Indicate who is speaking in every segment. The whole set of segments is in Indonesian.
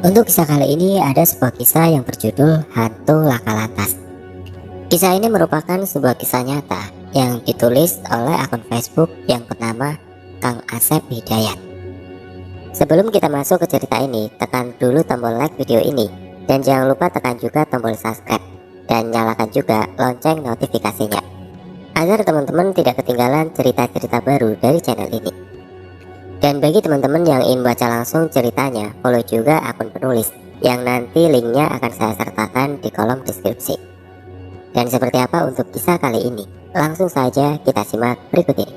Speaker 1: Untuk kisah kali ini ada sebuah kisah yang berjudul Hantu Laka Lantas. Kisah ini merupakan sebuah kisah nyata yang ditulis oleh akun Facebook yang bernama Kang Asep Hidayat. Sebelum kita masuk ke cerita ini, tekan dulu tombol like video ini dan jangan lupa tekan juga tombol subscribe dan nyalakan juga lonceng notifikasinya agar teman-teman tidak ketinggalan cerita-cerita baru dari channel ini. Dan bagi teman-teman yang ingin baca langsung ceritanya, follow juga akun penulis yang nanti linknya akan saya sertakan di kolom deskripsi. Dan seperti apa untuk kisah kali ini? Langsung saja kita simak berikut ini.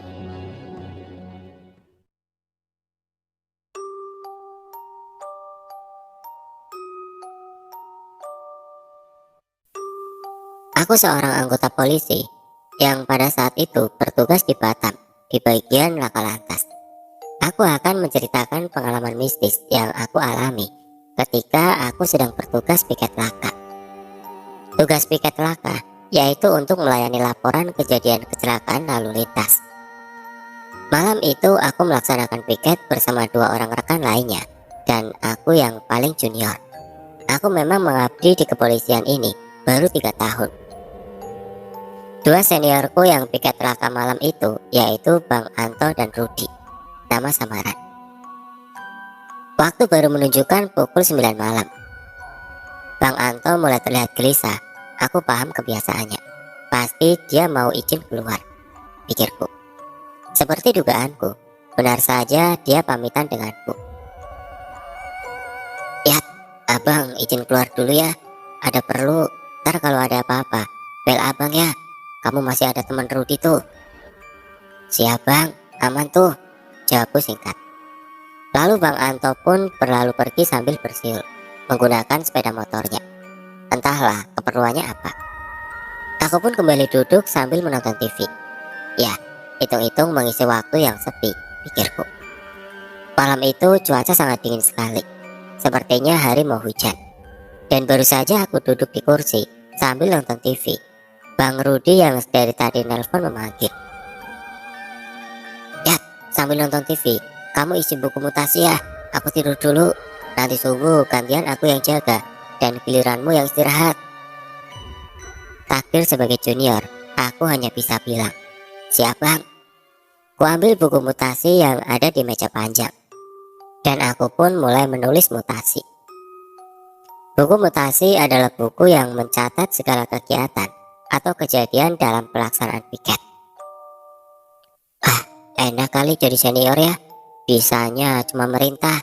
Speaker 1: Aku seorang anggota polisi yang pada saat itu bertugas di Batam di bagian Laka Lantas. Aku akan menceritakan pengalaman mistis yang aku alami ketika aku sedang bertugas piket laka. Tugas piket laka yaitu untuk melayani laporan kejadian kecelakaan lalu lintas. Malam itu aku melaksanakan piket bersama dua orang rekan lainnya dan aku yang paling junior. Aku memang mengabdi di kepolisian ini baru 3 tahun. Dua seniorku yang piket laka malam itu yaitu Bang Anto dan Rudi, nama samaran. Waktu baru menunjukkan pukul 9 malam. Bang Anto mulai terlihat gelisah. Aku paham kebiasaannya. Pasti dia mau izin keluar, pikirku. Seperti dugaanku, benar saja dia pamitan denganku. Ya, abang izin keluar dulu ya. Ada perlu, ntar kalau ada apa-apa bel abang ya. Kamu masih ada teman Rudi tuh. Siap bang, aman tuh, jawabku singkat. Lalu Bang Anto pun berlalu pergi sambil bersiul menggunakan sepeda motornya. Entahlah keperluannya apa. Aku pun kembali duduk sambil menonton TV. Ya, hitung-hitung mengisi waktu yang sepi, pikirku. Malam itu cuaca sangat dingin sekali. Sepertinya hari mau hujan. Dan baru saja aku duduk di kursi sambil nonton TV. Bang Rudi yang dari tadi nelpon memanggil. Ya, sambil nonton TV, kamu isi buku mutasi ya. Aku tidur dulu. Nanti subuh gantian aku yang jaga dan giliranmu yang istirahat. Takdir sebagai junior, aku hanya bisa bilang, siap bang. Ku ambil buku mutasi yang ada di meja panjang dan aku pun mulai menulis mutasi. Buku mutasi adalah buku yang mencatat segala kegiatan atau kejadian dalam pelaksanaan piket. Enak kali jadi senior ya. Bisanya cuma merintah.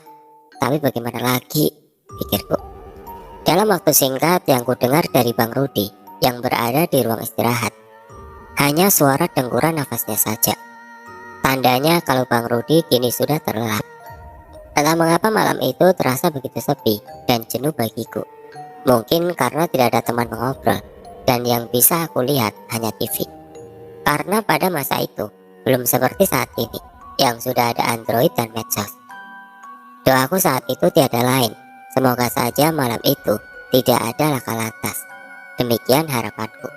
Speaker 1: Tapi bagaimana lagi, pikirku. Dalam waktu singkat yang ku dengar dari Bang Rudi yang berada di ruang istirahat, hanya suara dengkuran nafasnya saja. Tandanya kalau Bang Rudi kini sudah terlelap. Entah mengapa malam itu terasa begitu sepi dan jenuh bagiku. Mungkin karena tidak ada teman mengobrol dan yang bisa aku lihat hanya TV. Karena pada masa itu belum seperti saat ini yang sudah ada Android dan medsos. Doaku saat itu tiada lain, semoga saja malam itu tidak ada laka lantas. Demikian harapanku.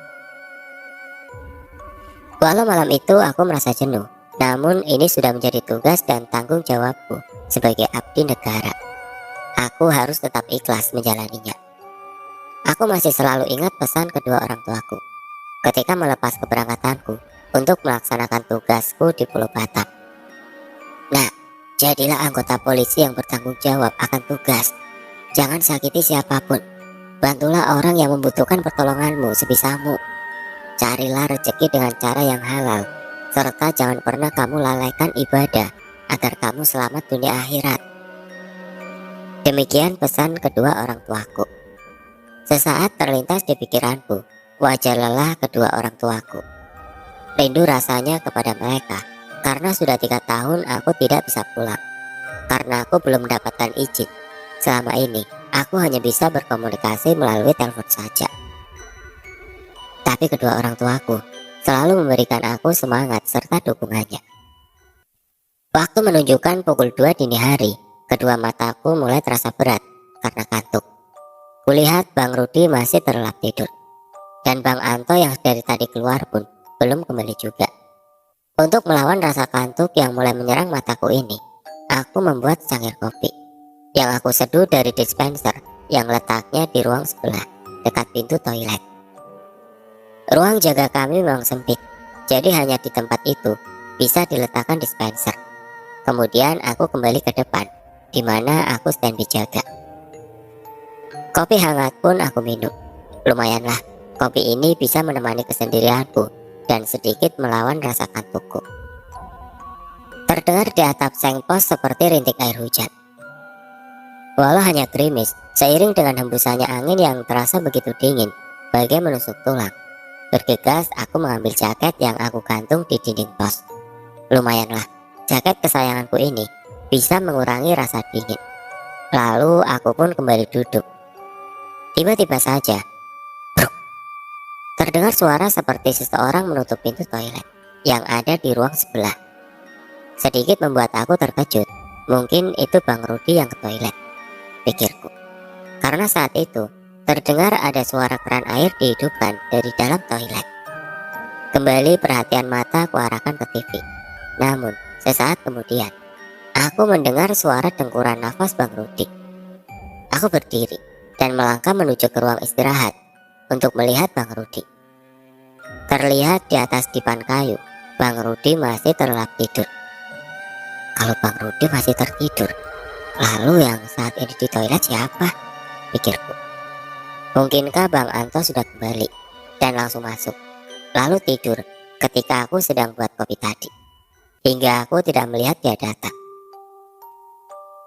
Speaker 1: Walau malam itu aku merasa jenuh, namun ini sudah menjadi tugas dan tanggung jawabku sebagai abdi negara. Aku harus tetap ikhlas menjalaninya. Aku masih selalu ingat pesan kedua orang tuaku ketika melepas keberangkatanku untuk melaksanakan tugasku di Pulau Batam. Nah, jadilah anggota polisi yang bertanggung jawab akan tugas. Jangan sakiti siapapun. Bantulah orang yang membutuhkan pertolonganmu sebisamu. Carilah rezeki dengan cara yang halal. Serta jangan pernah kamu lalaikan ibadah agar kamu selamat dunia akhirat. Demikian pesan kedua orang tuaku. Sesaat terlintas di pikiranku wajah lelah kedua orang tuaku. Rindu rasanya kepada mereka karena sudah 3 tahun aku tidak bisa pulang. Karena aku belum mendapatkan izin. Selama ini aku hanya bisa berkomunikasi melalui telepon saja. Tapi kedua orang tuaku selalu memberikan aku semangat serta dukungannya. Waktu menunjukkan pukul 2 dini hari, kedua mataku mulai terasa berat karena kantuk. Kulihat Bang Rudi masih terlelap tidur. Dan Bang Anto yang dari tadi keluar pun belum kembali juga. Untuk melawan rasa kantuk yang mulai menyerang mataku ini, aku membuat secangkir kopi. yang aku seduh dari dispenser yang letaknya di ruang sebelah, dekat pintu toilet. Ruang jaga kami memang sempit, jadi hanya di tempat itu bisa diletakkan dispenser. Kemudian aku kembali ke depan, di mana aku standby jaga. Kopi hangat pun aku minum. Lumayanlah, kopi ini bisa menemani kesendirianku dan sedikit melawan rasa kantukku. Terdengar di atap seng pos seperti rintik air hujan. Walau hanya gerimis, seiring dengan hembusannya angin yang terasa begitu dingin, bagai menusuk tulang. Bergegas aku mengambil jaket yang aku gantung di dinding pos. Lumayanlah, jaket kesayanganku ini bisa mengurangi rasa dingin. Lalu aku pun kembali duduk. Tiba-tiba saja, bruk, terdengar suara seperti seseorang menutup pintu toilet yang ada di ruang sebelah. Sedikit membuat aku terkejut. Mungkin itu Bang Rudi yang ke toilet, pikirku. Karena saat itu terdengar ada suara keran air dihidupkan dari dalam toilet. Kembali perhatian mata aku arahkan ke TV. Namun sesaat kemudian aku mendengar suara dengkuran nafas Bang Rudi. Aku berdiri dan melangkah menuju ke ruang istirahat untuk melihat Bang Rudi. Terlihat di atas dipan kayu, Bang Rudi masih terlelap tidur. Kalau Bang Rudi masih tertidur, lalu yang saat ini di toilet siapa? Pikirku. Mungkinkah Bang Anto sudah kembali dan langsung masuk, lalu tidur ketika aku sedang buat kopi tadi, hingga aku tidak melihat dia datang.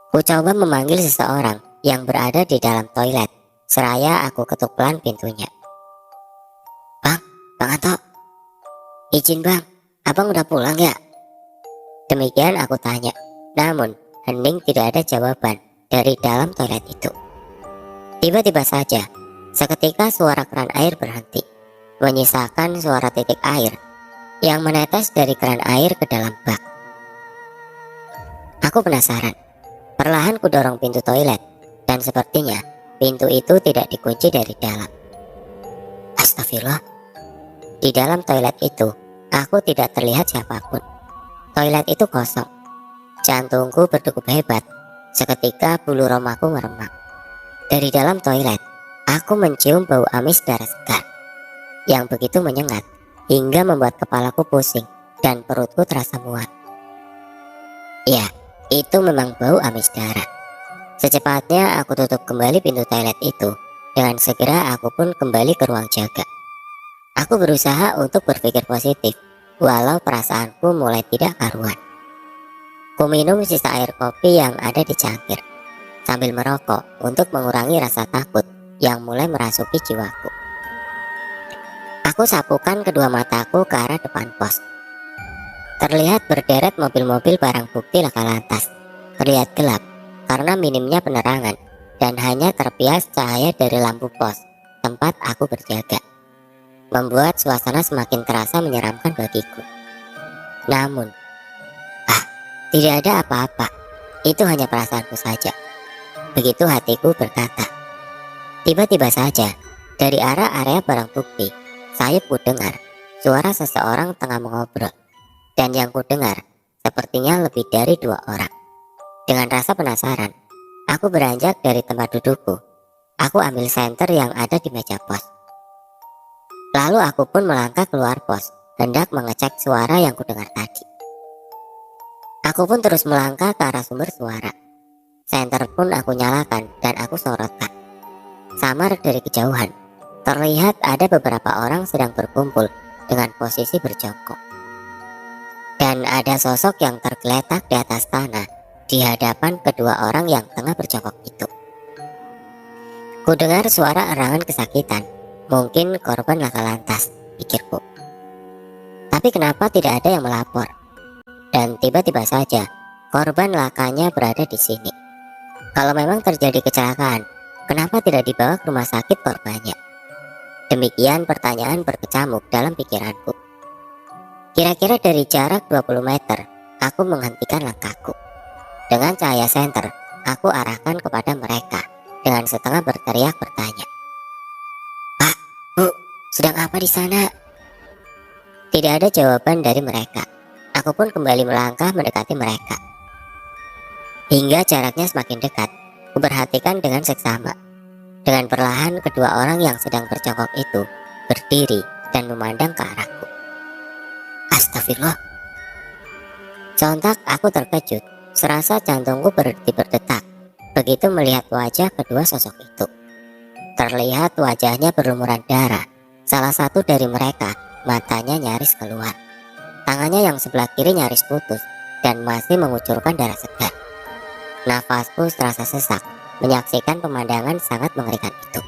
Speaker 1: Ku coba memanggil seseorang yang berada di dalam toilet, seraya aku ketuk pelan pintunya. Bang Anto, izin Bang, Abang udah pulang ya? Demikian aku tanya, namun hening tidak ada jawaban dari dalam toilet itu. Tiba-tiba saja, seketika suara keran air berhenti, menyisakan suara titik air yang menetes dari keran air ke dalam bak. Aku penasaran. Perlahan ku dorong pintu toilet, dan sepertinya pintu itu tidak dikunci dari dalam. Astagfirullah. Di dalam toilet itu, aku tidak terlihat siapapun. Toilet itu kosong. Jantungku berdegup hebat. Seketika bulu romaku meremang. Dari dalam toilet, aku mencium bau amis darah segar yang begitu menyengat hingga membuat kepalaku pusing dan perutku terasa mual. Ya, itu memang bau amis darah. Secepatnya aku tutup kembali pintu toilet itu. Dengan segera aku pun kembali ke ruang jaga. Aku berusaha untuk berpikir positif, walau perasaanku mulai tidak karuan. Ku minum sisa air kopi yang ada di cangkir, sambil merokok untuk mengurangi rasa takut yang mulai merasuki jiwaku. Aku sapukan kedua mataku ke arah depan pos. Terlihat berderet mobil-mobil barang bukti laka lantas. Terlihat gelap karena minimnya penerangan dan hanya terbias cahaya dari lampu pos tempat aku berjaga, membuat suasana semakin terasa menyeramkan bagiku. Namun, tidak ada apa-apa. Itu hanya perasaanku saja. Begitu hatiku berkata. Tiba-tiba saja, dari arah area barang bukti, saya dengar suara seseorang tengah mengobrol. Dan yang ku dengar, sepertinya lebih dari 2 orang. Dengan rasa penasaran, aku beranjak dari tempat dudukku. Aku ambil senter yang ada di meja pos. Lalu aku pun melangkah keluar pos, hendak mengecek suara yang ku dengar tadi. Aku pun terus melangkah ke arah sumber suara. Senter pun aku nyalakan dan aku sorotkan. Samar dari kejauhan, terlihat ada beberapa orang sedang berkumpul dengan posisi berjongkok. Dan ada sosok yang tergeletak di atas tanah di hadapan kedua orang yang tengah berjongkok itu. Ku dengar suara erangan kesakitan. Mungkin korban laka lantas, pikirku. Tapi kenapa tidak ada yang melapor? Dan tiba-tiba saja korban lakanya berada di sini. Kalau memang terjadi kecelakaan, kenapa tidak dibawa ke rumah sakit korbannya? Demikian pertanyaan berkecamuk dalam pikiranku. Kira-kira dari jarak 20 meter, aku menghentikan langkahku. Dengan cahaya senter, aku arahkan kepada mereka dengan setengah berteriak bertanya. Pak, Bu, sedang apa di sana? Tidak ada jawaban dari mereka. Aku pun kembali melangkah mendekati mereka. Hingga jaraknya semakin dekat, Kuperhatikan dengan seksama. Dengan perlahan kedua orang yang sedang berjongkok itu berdiri dan memandang ke arahku. Astagfirullah. Sontak aku terkejut, serasa jantungku berhenti berdetak begitu melihat wajah kedua sosok itu. Terlihat wajahnya berlumuran darah. Salah satu dari mereka matanya nyaris keluar. Tangannya yang sebelah kiri nyaris putus dan masih mengucurkan darah segar. Nafasku terasa sesak menyaksikan pemandangan sangat mengerikan itu.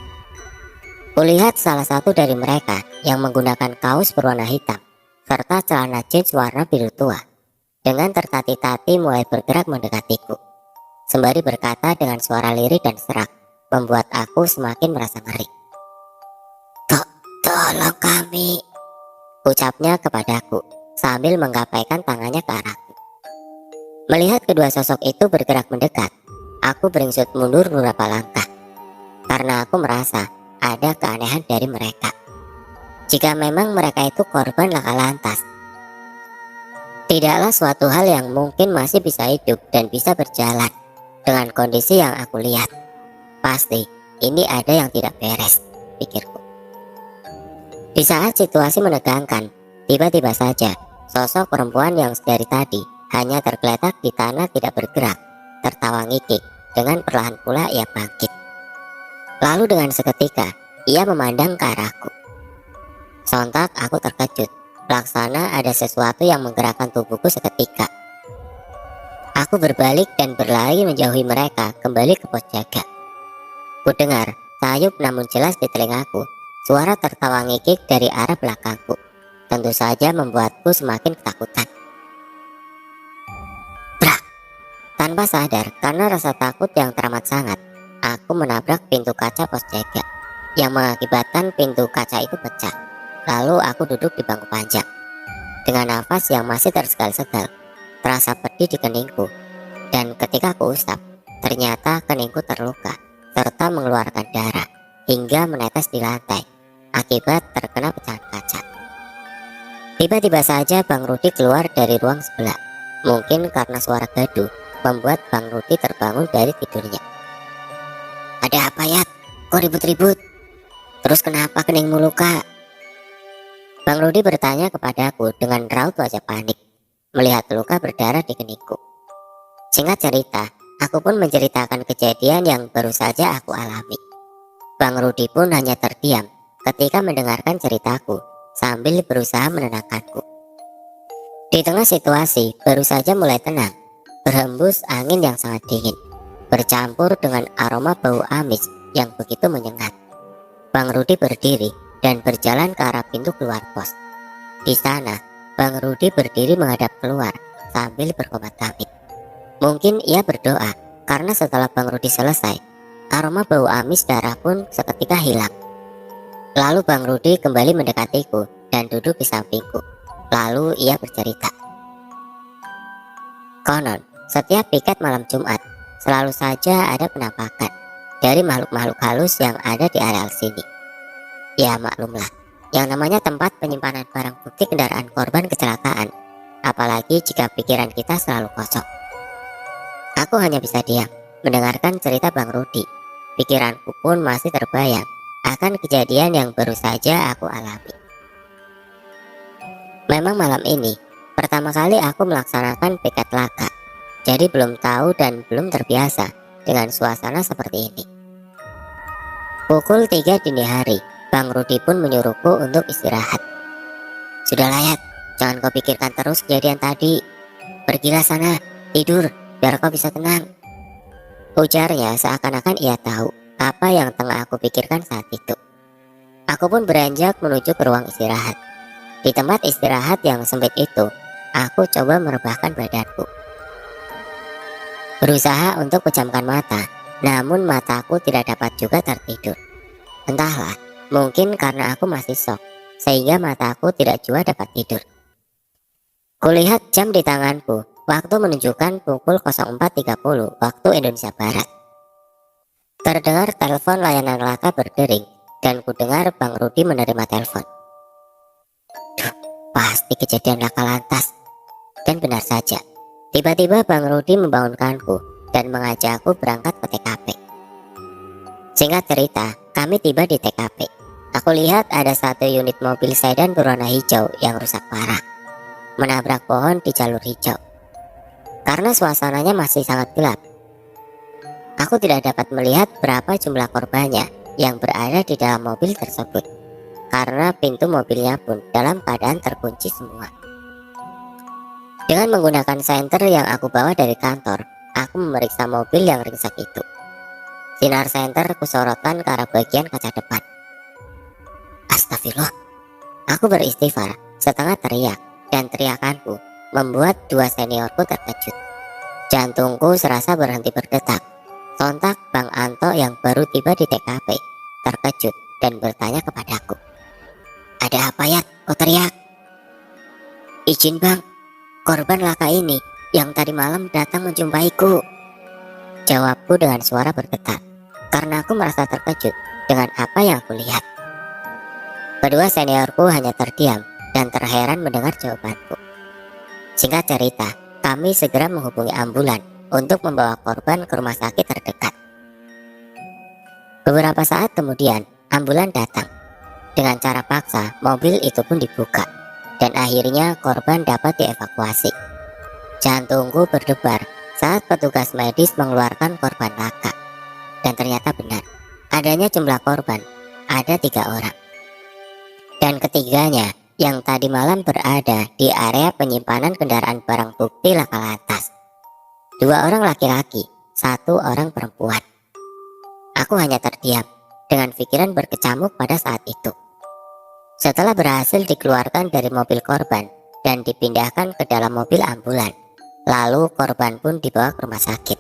Speaker 1: Kulihat salah satu dari mereka yang menggunakan kaos berwarna hitam serta celana jeans warna biru tua dengan tertati-tati mulai bergerak mendekatiku. Sembari berkata dengan suara lirih dan serak, membuat aku semakin merasa ngeri. Tolong kami, ucapnya kepadaku sambil menggapaikan tangannya ke arahku. Melihat kedua sosok itu bergerak mendekat, aku beringsut mundur beberapa langkah karena aku merasa ada keanehan dari mereka. Jika memang mereka itu korban laka lantas, tidaklah suatu hal yang mungkin masih bisa hidup dan bisa berjalan. Dengan kondisi yang aku lihat, pasti ini ada yang tidak beres, pikirku. Di saat situasi menegangkan, tiba-tiba saja sosok perempuan yang dari tadi hanya tergeletak di tanah tidak bergerak, tertawa ngikik. Dengan perlahan pula ia bangkit. Lalu dengan seketika, ia memandang ke arahku. Sontak aku terkejut, pelaksana ada sesuatu yang menggerakkan tubuhku seketika. Aku berbalik dan berlari menjauhi mereka kembali ke pos jaga. Kudengar sayup namun jelas di telingaku suara tertawa ngikik dari arah belakangku. Tentu saja membuatku semakin ketakutan. Brak! Tanpa sadar karena rasa takut yang teramat sangat, aku menabrak pintu kaca pos jaga yang mengakibatkan pintu kaca itu pecah. Lalu aku duduk di bangku panjang dengan nafas yang masih tersegal-segal. Terasa pedih di keningku, dan ketika aku usap, ternyata keningku terluka serta mengeluarkan darah hingga menetes di lantai akibat terkena pecahan kaca. Tiba-tiba saja Bang Rudi keluar dari ruang sebelah. Mungkin karena suara gaduh membuat Bang Rudi terbangun dari tidurnya. Ada apa ya? Kok ribut-ribut? Terus kenapa keningmu luka? Bang Rudi bertanya kepadaku dengan raut wajah panik melihat luka berdarah di keningku. Singkat cerita, aku pun menceritakan kejadian yang baru saja aku alami. Bang Rudi pun hanya terdiam ketika mendengarkan ceritaku sambil berusaha menenangkanku. Di tengah situasi baru saja mulai tenang, berhembus angin yang sangat dingin, bercampur dengan aroma bau amis yang begitu menyengat. Bang Rudi berdiri dan berjalan ke arah pintu keluar pos. Di sana, Bang Rudi berdiri menghadap keluar sambil berkomat-kamit. Mungkin ia berdoa karena setelah Bang Rudi selesai, aroma bau amis darah pun seketika hilang. Lalu Bang Rudi kembali mendekatiku dan duduk di sampingku. Lalu ia bercerita. Konon, setiap piket malam Jumat selalu saja ada penampakan dari makhluk-makhluk halus yang ada di areal sini. Ya maklumlah, yang namanya tempat penyimpanan barang bukti kendaraan korban kecelakaan, apalagi jika pikiran kita selalu kosong. Aku hanya bisa diam, mendengarkan cerita Bang Rudi. Pikiranku pun masih terbayang akan kejadian yang baru saja aku alami. Memang malam ini, pertama kali aku melaksanakan piket laka, jadi belum tahu dan belum terbiasa dengan suasana seperti ini. Pukul 3 dini hari, Bang Rudi pun menyuruhku untuk istirahat. Sudah layak, jangan kau pikirkan terus kejadian tadi. Pergilah sana, tidur, biar kau bisa tenang. Ujarnya seakan-akan ia tahu apa yang tengah aku pikirkan saat itu. Aku pun beranjak menuju ke ruang istirahat. Di tempat istirahat yang sempit itu, aku coba merebahkan badanku. Berusaha untuk pejamkan mata, namun mataku tidak dapat juga tertidur. Entahlah, mungkin karena aku masih shock, sehingga mataku tidak juga dapat tidur. Kulihat jam di tanganku, waktu menunjukkan pukul 04.30 waktu Indonesia Barat. Terdengar telepon layanan laka berdering, dan kudengar Bang Rudi menerima telepon. Duh, pasti kejadian laka lantas. Dan benar saja, tiba-tiba Bang Rudi membangunkanku dan mengajakku berangkat ke TKP. Singkat cerita, kami tiba di TKP. Aku lihat ada satu unit mobil sedan berwarna hijau yang rusak parah, menabrak pohon di jalur hijau. Karena suasananya masih sangat gelap, aku tidak dapat melihat berapa jumlah korbannya yang berada di dalam mobil tersebut, karena pintu mobilnya pun dalam keadaan terkunci semua. Dengan menggunakan senter yang aku bawa dari kantor, aku memeriksa mobil yang ringsek itu. Sinar senter kusorotkan ke arah bagian kaca depan. Astagfirullah, aku beristighfar setengah teriak, dan teriakanku membuat dua seniorku terkejut. Jantungku serasa berhenti berdetak. Sontak Bang Anto yang baru tiba di TKP terkejut dan bertanya kepadaku, "Ada apa ya? Kau teriak?" "Izin bang, korban laka ini yang tadi malam datang menjumpaiku," jawabku dengan suara bergetar, karena aku merasa terkejut dengan apa yang aku lihat. Kedua seniorku hanya terdiam dan terheran mendengar jawabanku. Singkat cerita, kami segera menghubungi ambulan untuk membawa korban ke rumah sakit terdekat. Beberapa saat kemudian, ambulan datang. Dengan cara paksa, mobil itu pun dibuka, dan akhirnya korban dapat dievakuasi. Jantungku berdebar saat petugas medis mengeluarkan korban laka. Dan ternyata benar, adanya jumlah korban, ada 3 orang. Dan ketiganya yang tadi malam berada di area penyimpanan kendaraan barang bukti laka lantas. 2 orang laki-laki, 1 orang perempuan. Aku hanya terdiam dengan pikiran berkecamuk pada saat itu. Setelah berhasil dikeluarkan dari mobil korban dan dipindahkan ke dalam mobil ambulan, lalu korban pun dibawa ke rumah sakit.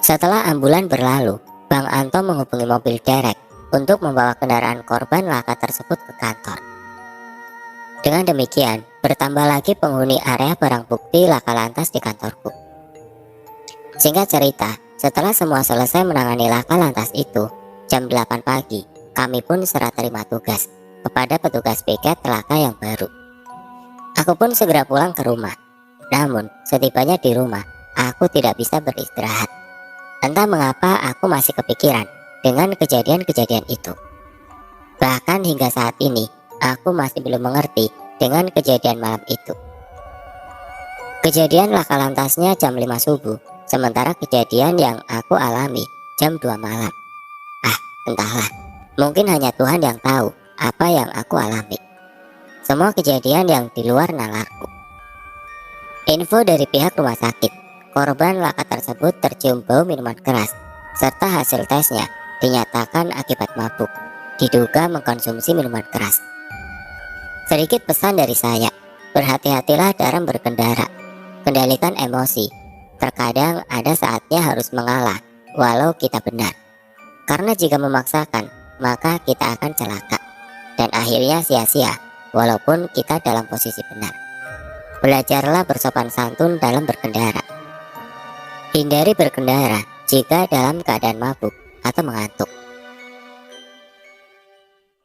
Speaker 1: Setelah ambulan berlalu, Bang Anto menghubungi mobil derek untuk membawa kendaraan korban laka tersebut ke kantor. Dengan demikian, bertambah lagi penghuni area barang bukti laka lantas di kantorku. Singkat cerita, setelah semua selesai menangani laka lantas itu, jam 8 pagi, kami pun serah terima tugas kepada petugas piket laka yang baru. Aku pun segera pulang ke rumah. Namun, setibanya di rumah, aku tidak bisa beristirahat. Entah mengapa aku masih kepikiran dengan kejadian-kejadian itu. Bahkan hingga saat ini, aku masih belum mengerti dengan kejadian malam itu. Kejadian laka lantasnya jam 5 subuh, sementara kejadian yang aku alami jam 2 malam. Entahlah, mungkin hanya Tuhan yang tahu apa yang aku alami. Semua kejadian yang di luar nalarku. Info dari pihak rumah sakit, korban laka tersebut tercium bau minuman keras, serta hasil tesnya dinyatakan akibat mabuk, diduga mengkonsumsi minuman keras. Sedikit pesan dari saya, berhati-hatilah dalam berkendara, kendalikan emosi. Terkadang ada saatnya harus mengalah, walau kita benar. Karena jika memaksakan, maka kita akan celaka, dan akhirnya sia-sia, walaupun kita dalam posisi benar. Belajarlah bersopan santun dalam berkendara. Hindari berkendara jika dalam keadaan mabuk atau mengantuk.